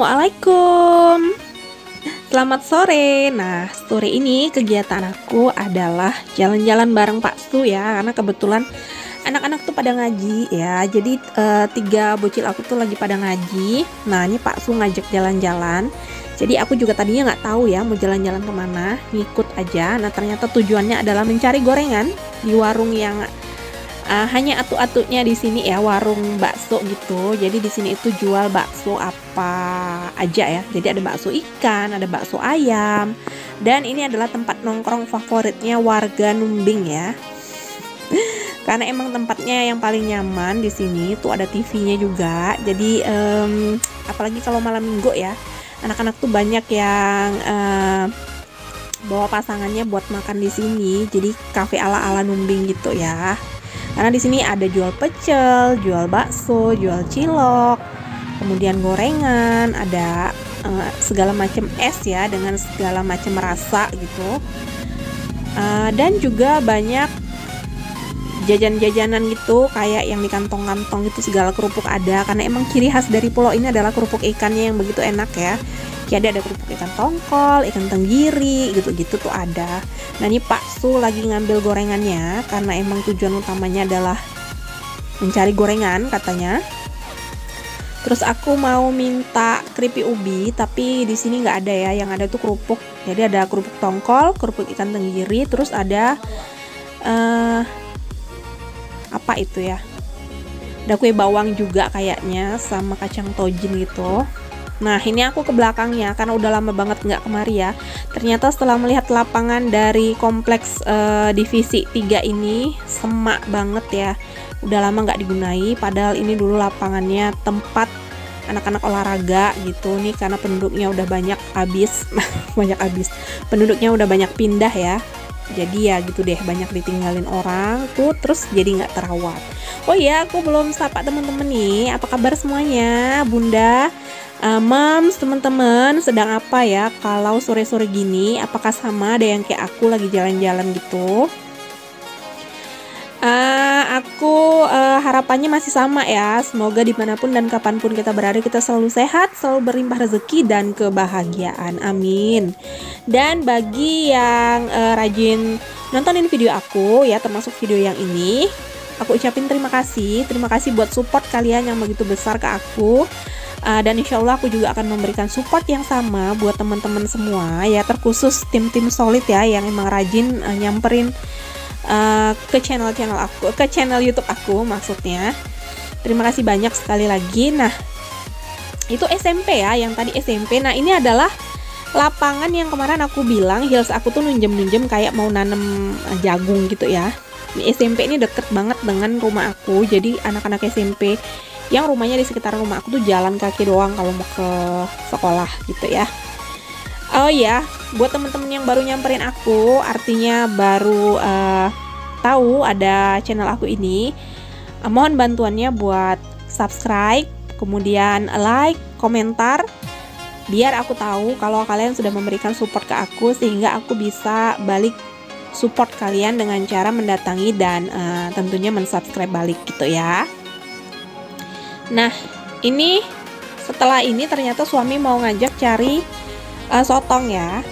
Assalamualaikum. Selamat sore. Nah, sore ini kegiatan aku adalah jalan-jalan bareng Pak Su ya, karena kebetulan anak-anak tuh pada ngaji ya. Jadi tiga bocil aku tuh lagi pada ngaji. Nah, ini Pak Su ngajak jalan-jalan. Jadi aku juga tadinya nggak tahu ya mau jalan-jalan kemana, ngikut aja. Nah, ternyata tujuannya adalah mencari gorengan di warung yang hanya atu-atunya di sini ya, warung bakso gitu. Jadi di sini itu jual bakso apa aja ya. Jadi ada bakso ikan, ada bakso ayam, dan ini adalah tempat nongkrong favoritnya warga Numbing ya. Karena emang tempatnya yang paling nyaman di sini tuh, ada TV-nya juga. Jadi apalagi kalau malam minggu ya, anak-anak tuh banyak yang bawa pasangannya buat makan di sini. Jadi kafe ala-ala Numbing gitu ya. Karena di sini ada jual pecel, jual bakso, jual cilok, kemudian gorengan, ada segala macam es ya dengan segala macam rasa gitu. Dan juga banyak jajan-jajanan gitu, kayak yang di kantong-kantong itu segala kerupuk ada. Karena emang ciri khas dari pulau ini adalah kerupuk ikannya yang begitu enak ya. Jadi ada kerupuk ikan tongkol, ikan tenggiri, gitu-gitu tuh ada. Nah, ini Pak Su lagi ngambil gorengannya karena emang tujuan utamanya adalah mencari gorengan katanya. Terus aku mau minta keripik ubi, tapi di sini nggak ada ya. Yang ada tuh kerupuk. Jadi ada kerupuk tongkol, kerupuk ikan tenggiri, terus ada apa itu ya? Ada kue bawang juga kayaknya, sama kacang tojin gitu. Nah, ini aku ke belakangnya karena udah lama banget nggak kemari ya. Ternyata setelah melihat lapangan dari kompleks divisi 3 ini, semak banget ya. Udah lama nggak digunai, padahal ini dulu lapangannya tempat anak-anak olahraga gitu nih, karena penduduknya udah banyak habis. Penduduknya udah banyak pindah ya. Jadi ya gitu deh, banyak ditinggalin orang tuh, terus jadi nggak terawat. Oh iya, aku belum sapa temen-temen nih. Apa kabar semuanya, Bunda? Moms, teman-teman sedang apa ya kalau sore-sore gini? Apakah sama ada yang kayak aku lagi jalan-jalan gitu? Aku harapannya masih sama ya. Semoga dimanapun dan kapanpun kita berada, kita selalu sehat, selalu berlimpah rezeki dan kebahagiaan. Amin. Dan bagi yang rajin nontonin video aku ya, termasuk video yang ini, aku ucapin terima kasih. Terima kasih buat support kalian yang begitu besar ke aku. Dan insya Allah aku juga akan memberikan support yang sama buat teman-teman semua ya, terkhusus tim-tim solid ya yang emang rajin nyamperin ke channel aku, ke channel YouTube aku maksudnya. Terima kasih banyak sekali lagi. Nah, itu SMP ya, yang tadi SMP. Nah, ini adalah lapangan yang kemarin aku bilang Hills aku tuh nunjem kayak mau nanam jagung gitu ya. Di SMP ini deket banget dengan rumah aku. Jadi anak-anak SMP yang rumahnya di sekitar rumah aku tuh jalan kaki doang kalau mau ke sekolah gitu ya. Oh ya, buat temen-temen yang baru nyamperin aku, artinya baru tahu ada channel aku ini, mohon bantuannya buat subscribe, kemudian like, komentar, biar aku tahu kalau kalian sudah memberikan support ke aku, sehingga aku bisa balik support kalian dengan cara mendatangi dan tentunya mensubscribe balik gitu ya. Nah, ini setelah ini ternyata suami mau ngajak cari sotong ya.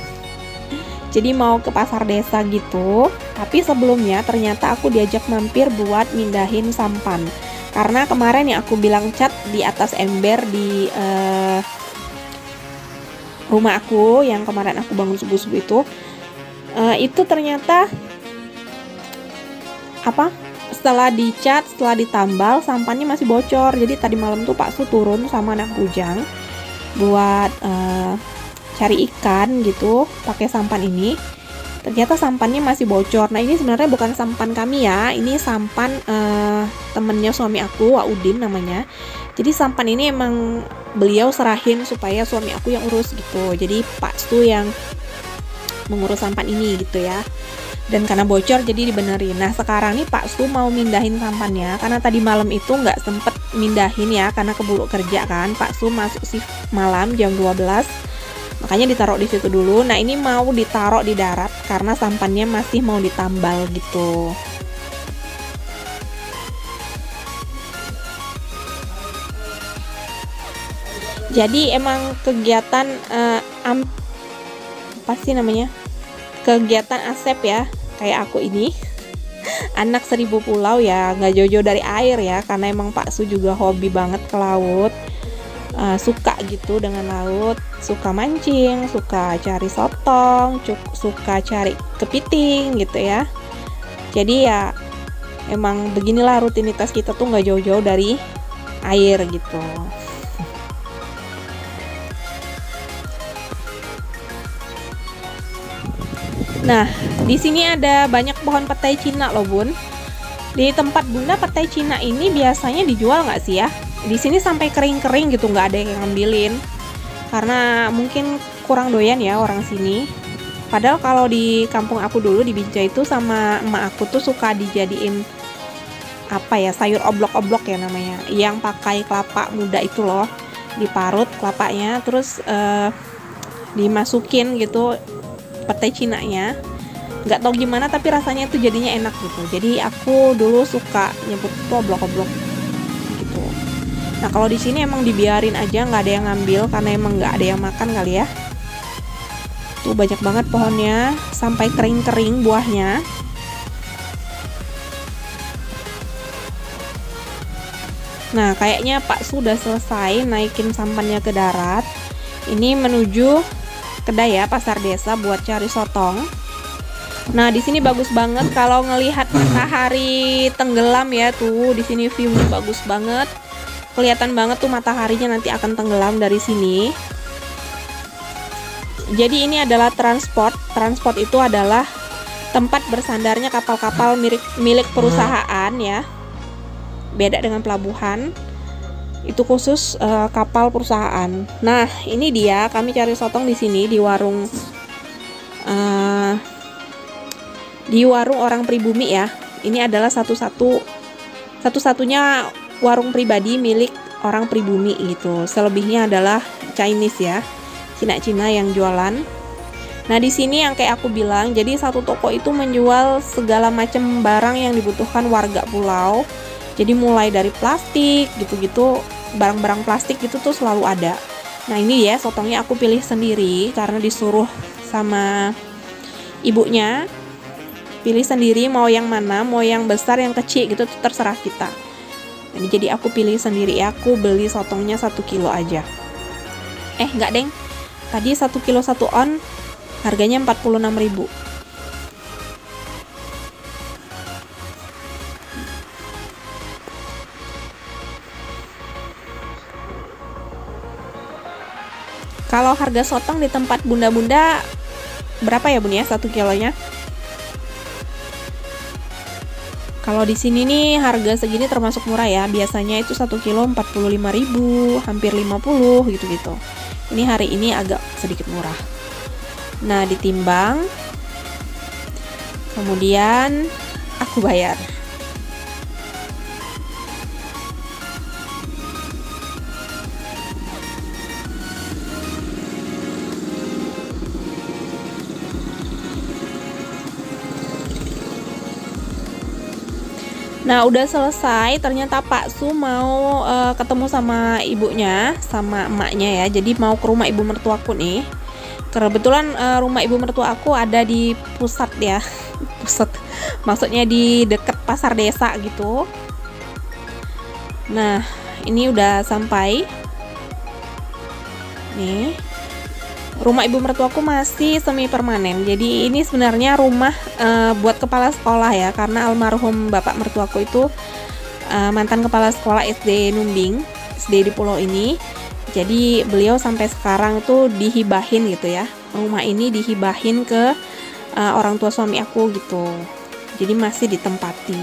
Jadi mau ke pasar desa gitu. Tapi sebelumnya ternyata aku diajak mampir buat mindahin sampan. Karena kemarin yang aku bilang cat di atas ember di rumah aku yang kemarin aku bangun subuh-subuh itu ternyata setelah dicat, setelah ditambal, sampannya masih bocor. Jadi tadi malam tuh Pak Su turun sama anak bujang buat cari ikan gitu pakai sampan ini. Ternyata sampannya masih bocor. Nah, ini sebenarnya bukan sampan kami ya, ini sampan temennya suami aku, Waudin namanya. Jadi sampan ini emang beliau serahin supaya suami aku yang urus gitu. Jadi Pak Su yang mengurus sampan ini gitu ya. Dan karena bocor jadi dibenerin. Nah, sekarang nih Pak Su mau mindahin sampannya karena tadi malam itu nggak sempet mindahin ya karena keburu kerja kan. Pak Su masuk shift malam jam 12, makanya ditaruh di situ dulu. Nah, ini mau ditaruh di darat karena sampannya masih mau ditambal gitu. Jadi emang kegiatan apa sih namanya, kegiatan Asep ya, kayak aku ini anak 1000 pulau ya, nggak jauh-jauh dari air ya, karena emang Pak Su juga hobi banget ke laut. Suka gitu dengan laut, suka mancing, suka cari sotong, suka cari kepiting gitu ya. Jadi ya emang beginilah rutinitas kita tuh, nggak jauh-jauh dari air gitu. Nah, di sini ada banyak pohon petai Cina loh, Bun. Di tempat Bunda, petai Cina ini biasanya dijual nggak sih ya? Di sini sampai kering-kering gitu, nggak ada yang ngambilin. Karena mungkin kurang doyan ya orang sini. Padahal kalau di kampung aku dulu di Binjai itu sama emak aku tuh suka dijadiin apa ya, sayur oblok-oblok ya namanya, yang pakai kelapa muda itu loh, diparut kelapanya terus dimasukin gitu petai Cina-nya. Nggak tahu gimana tapi rasanya itu jadinya enak gitu. Jadi aku dulu suka nyebut itu oblok-oblok gitu. Nah kalau di sini emang dibiarin aja, nggak ada yang ngambil karena emang nggak ada yang makan kali ya. Tuh banyak banget pohonnya sampai kering-kering buahnya. Nah kayaknya Pak sudah selesai naikin sampannya ke darat. Ini menuju kedai ya, pasar desa buat cari sotong. Nah di sini bagus banget kalau ngelihat matahari tenggelam ya, tuh di sini view-nya bagus banget. Kelihatan banget tuh mataharinya nanti akan tenggelam dari sini. Jadi ini adalah transport. Transport itu adalah tempat bersandarnya kapal-kapal milik perusahaan ya. Beda dengan pelabuhan. Itu khusus kapal perusahaan. Nah, ini dia kami cari sotong di sini di warung orang pribumi ya. Ini adalah satu-satunya warung pribadi milik orang pribumi gitu. Selebihnya adalah Chinese ya. Cina-Cina yang jualan. Nah, di sini yang kayak aku bilang, jadi satu toko itu menjual segala macam barang yang dibutuhkan warga pulau. Jadi mulai dari plastik gitu-gitu, barang-barang plastik gitu tuh selalu ada. Nah, ini ya sotongnya aku pilih sendiri karena disuruh sama ibunya. Pilih sendiri mau yang mana, mau yang besar, yang kecil gitu tuh terserah kita. Jadi aku pilih sendiri ya, aku beli sotongnya 1 kilo aja. Enggak deng, tadi 1 kilo 1 on harganya 46.000. Kalau harga sotong di tempat bunda-bunda berapa ya Bun ya 1 kilonya? Kalau di sini nih harga segini termasuk murah ya. Biasanya itu 1 kilo 45.000, hampir 50 gitu-gitu. Ini hari ini agak sedikit murah. Nah, ditimbang. Kemudian aku bayar. Nah udah selesai, ternyata Pak Su mau ketemu sama ibunya, sama emaknya ya. Jadi mau ke rumah ibu mertuaku nih. Kebetulan rumah ibu mertua aku ada di pusat ya. Pusat, maksudnya di deket pasar desa gitu. Nah ini udah sampai. Nih, rumah ibu mertuaku masih semi permanen. Jadi ini sebenarnya rumah buat kepala sekolah ya, karena almarhum bapak mertuaku itu mantan kepala sekolah SD Numbing, SD di pulau ini. Jadi beliau sampai sekarang tuh dihibahin gitu ya. Rumah ini dihibahin ke orang tua suami aku gitu. Jadi masih ditempati.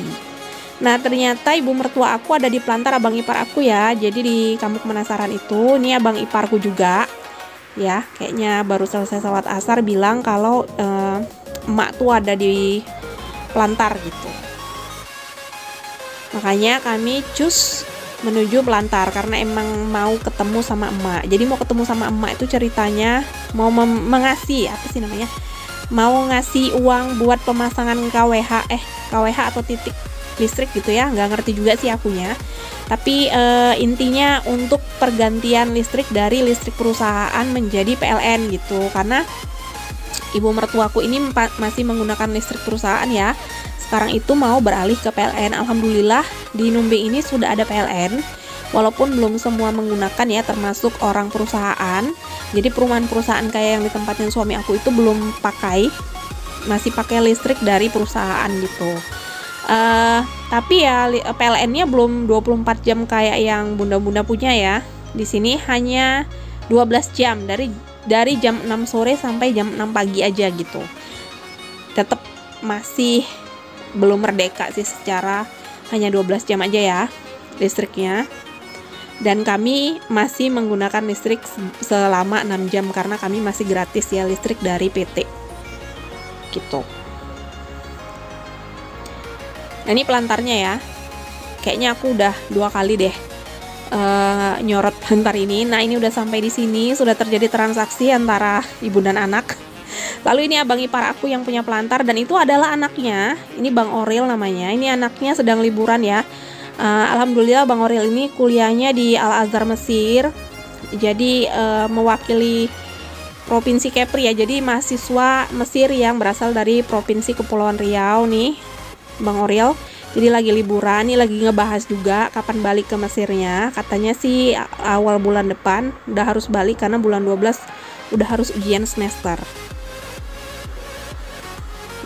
Nah ternyata ibu mertua aku ada di Pelantar, abang ipar aku ya. Jadi di Kampung Penasaran itu, ini abang iparku juga. Ya, kayaknya baru selesai sholat asar bilang kalau emak tuh ada di Pelantar gitu. Makanya kami cus menuju Pelantar karena emang mau ketemu sama emak. Jadi mau ketemu sama emak itu ceritanya mau mengasih apa sih namanya? Mau ngasih uang buat pemasangan KWH atau titik listrik gitu ya, nggak ngerti juga sih akunya. Tapi intinya untuk pergantian listrik dari listrik perusahaan menjadi PLN gitu, karena ibu mertuaku ini masih menggunakan listrik perusahaan ya. Sekarang itu mau beralih ke PLN. Alhamdulillah di Numbing ini sudah ada PLN, walaupun belum semua menggunakan ya, termasuk orang perusahaan. Jadi perumahan perusahaan kayak yang di tempatnya suami aku itu belum pakai, masih pakai listrik dari perusahaan gitu. Tapi ya PLN-nya belum 24 jam kayak yang bunda-bunda punya ya. Di sini hanya 12 jam, dari jam 6 sore sampai jam 6 pagi aja gitu. Tetap masih belum merdeka sih, secara hanya 12 jam aja ya listriknya. Dan kami masih menggunakan listrik selama 6 jam karena kami masih gratis ya listrik dari PT gitu. Nah ini pelantarnya ya, kayaknya aku udah 2 kali deh nyorot pelantar ini. Nah ini udah sampai di sini, sudah terjadi transaksi antara ibu dan anak. Lalu ini abang ipar aku yang punya pelantar, dan itu adalah anaknya. Ini Bang Oril namanya. Ini anaknya sedang liburan ya. Alhamdulillah Bang Oril ini kuliahnya di Al Azhar Mesir. Jadi mewakili Provinsi Kepri ya. Jadi mahasiswa Mesir yang berasal dari Provinsi Kepulauan Riau nih, Bang Oril. Jadi lagi liburan, nih lagi ngebahas juga kapan balik ke Mesirnya. Katanya sih awal bulan depan udah harus balik karena bulan 12 udah harus ujian semester.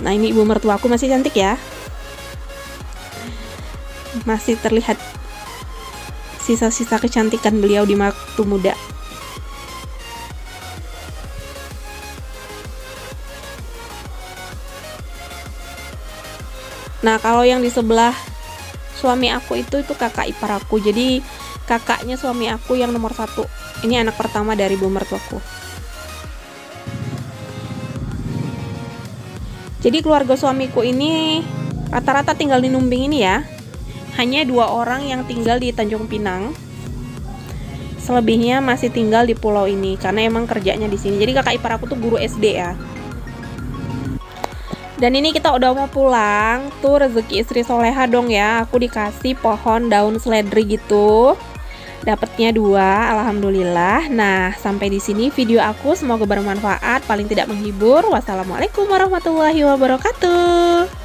Nah ini ibu mertua aku masih cantik ya, masih terlihat sisa-sisa kecantikan beliau di waktu muda. Nah kalau yang di sebelah suami aku itu kakak ipar aku, jadi kakaknya suami aku yang nomor 1. Ini anak pertama dari ibu mertuaku. Jadi keluarga suamiku ini rata-rata tinggal di Numbing ini ya. Hanya 2 orang yang tinggal di Tanjung Pinang. Selebihnya masih tinggal di pulau ini karena emang kerjanya di sini. Jadi kakak ipar aku tuh guru SD ya. Dan ini kita udah mau pulang. Tuh rezeki istri soleha dong ya. Aku dikasih pohon daun seledri gitu. Dapatnya 2, alhamdulillah. Nah, sampai di sini video aku, semoga bermanfaat, paling tidak menghibur. Wassalamualaikum warahmatullahi wabarakatuh.